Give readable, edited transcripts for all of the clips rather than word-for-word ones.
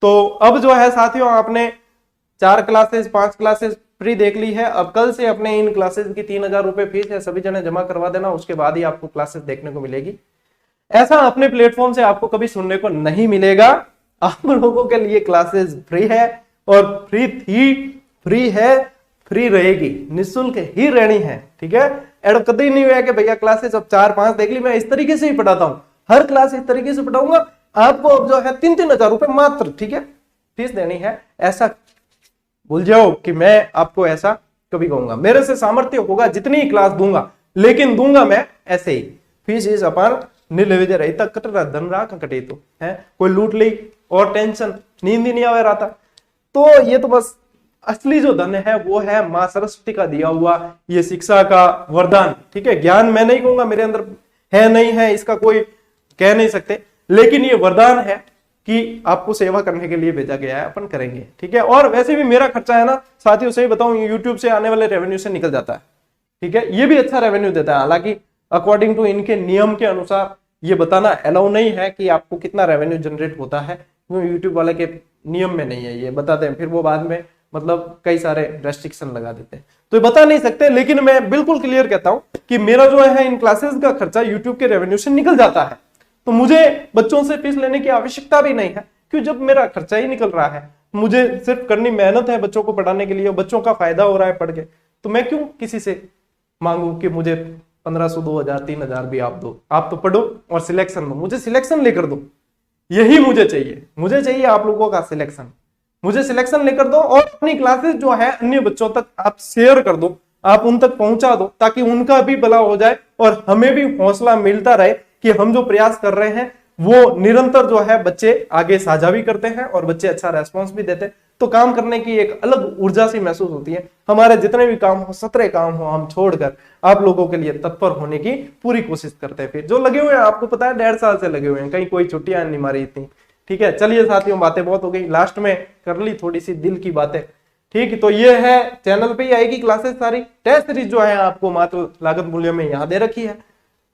तो अब जो है साथियों, आपने 4 क्लासेस 5 क्लासेस फ्री देख ली है। अब कल से अपने इन क्लासेस की 3000 रुपए फीस है, सभी जने जमा करवा देना, उसके बाद ही आपको क्लासेस देखने को मिलेगी। ऐसा अपने प्लेटफॉर्म से आपको कभी सुनने को नहीं मिलेगा। आप लोगों के लिए क्लासेस फ्री है और फ्री थी, फ्री है, फ्री रहेगी, निःशुल्क ही रहनी है। ठीक है, एड कभी नहीं हुआ कि भैया क्लासेस अब 4-5 देख ली। मैं इस तरीके से ही पढ़ाता हूं, हर क्लास इस तरीके से पढ़ाऊंगा। आपको अब जो है 3-3 हजार रुपए मात्र, ठीक है, फीस देनी है। ऐसा भूल जाओ कि मैं आपको ऐसा कभी कहूंगा। मेरे से सामर्थ्य होगा जितनी ही क्लास दूंगा, लेकिन दूंगा मैं ऐसे ही। फीस इज अपार निर्विजय रही तक कटरा धन राख कटे तो है, कोई लूट ली और टेंशन, नींद ही नहीं आवे रहा था। तो ये तो बस असली जो धन है वो है मां सरस्वती का दिया हुआ ये शिक्षा का वरदान। ठीक है, ज्ञान मैं नहीं कहूंगा मेरे अंदर है नहीं है, इसका कोई कह नहीं सकते, लेकिन ये वरदान है कि आपको सेवा करने के लिए भेजा गया है, अपन करेंगे। ठीक है, और वैसे भी मेरा खर्चा है ना साथियों, सही बताऊं, यूट्यूब से आने वाले रेवेन्यू से निकल जाता है। ठीक है, ये भी अच्छा रेवेन्यू देता है। हालांकि अकॉर्डिंग टू इनके नियम के अनुसार ये बताना अलाउ नहीं है कि आपको कितना रेवेन्यू जनरेट होता है, क्योंकि यूट्यूब वाले के नियम में नहीं है, ये बताते हैं, फिर वो बाद में मतलब कई सारे रेस्ट्रिक्शन लगा देते हैं, तो ये बता नहीं सकते। लेकिन मैं बिल्कुल क्लियर कहता हूं कि मेरा जो है इन क्लासेस का खर्चा यूट्यूब के रेवेन्यू से निकल जाता है, तो मुझे बच्चों से फीस लेने की आवश्यकता भी नहीं है, क्यों, जब मेरा खर्चा ही निकल रहा है, मुझे सिर्फ करनी मेहनत है बच्चों को पढ़ाने के लिए, बच्चों का फायदा हो रहा है पढ़ के, तो मैं क्यों किसी से मांगू कि मुझे 1500 2000 3000 भी आप दो, आप तो पढ़ो और सिलेक्शन दो, मुझे सिलेक्शन लेकर दो, यही मुझे चाहिए। मुझे चाहिए आप लोगों का सिलेक्शन, मुझे सिलेक्शन लेकर दो और अपनी क्लासेस जो है अन्य बच्चों तक आप शेयर कर दो, आप उन तक पहुंचा दो, ताकि उनका भी भला हो जाए और हमें भी हौसला मिलता रहे कि हम जो प्रयास कर रहे हैं वो निरंतर जो है बच्चे आगे साझा भी करते हैं और बच्चे अच्छा रेस्पॉन्स भी देते हैं। तो काम करने की एक अलग ऊर्जा सी महसूस होती है। हमारे जितने भी काम हो, 17 काम हो, हम छोड़कर आप लोगों के लिए तत्पर होने की पूरी कोशिश करते हैं। फिर जो लगे हुए हैं, आपको पता है 1.5 साल से लगे हुए हैं, कहीं कोई छुट्टियां नहीं मारी इतनी। ठीक है, चलिए साथियों, बातें बहुत हो गई, लास्ट में कर ली थोड़ी सी दिल की बातें। ठीक, तो ये है चैनल पे ही आएगी क्लासेस सारी। टेस्ट सीरीज जो है आपको मात्र लागत मूल्य में यहाँ दे रखी है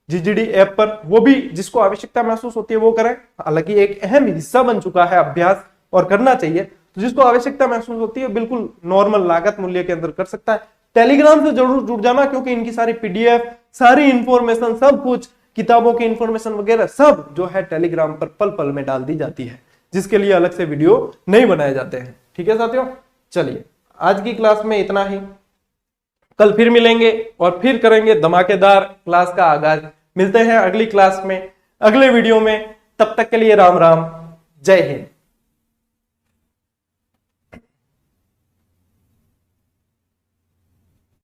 जीजीडी ऐप पर, वो भी जिसको आवश्यकता महसूस होती है वो करें। हालांकि एक अहम हिस्सा बन चुका है अभ्यास और करना चाहिए, तो जिसको आवश्यकता महसूस होती है बिल्कुल नॉर्मल लागत मूल्य के अंदर कर सकता है। टेलीग्राम से जरूर जुड़ जाना, क्योंकि इनकी सारी पीडीएफ, सारी इंफॉर्मेशन, सब कुछ, किताबों की इंफॉर्मेशन वगैरह सब जो है टेलीग्राम पर पल पल में डाल दी जाती है, जिसके लिए अलग से वीडियो नहीं बनाए जाते हैं। ठीक है साथियों, चलिए आज की क्लास में इतना ही, कल फिर मिलेंगे और फिर करेंगे धमाकेदार क्लास का आगाज। मिलते हैं अगली क्लास में, अगले वीडियो में, तब तक के लिए राम राम, जय हिंद।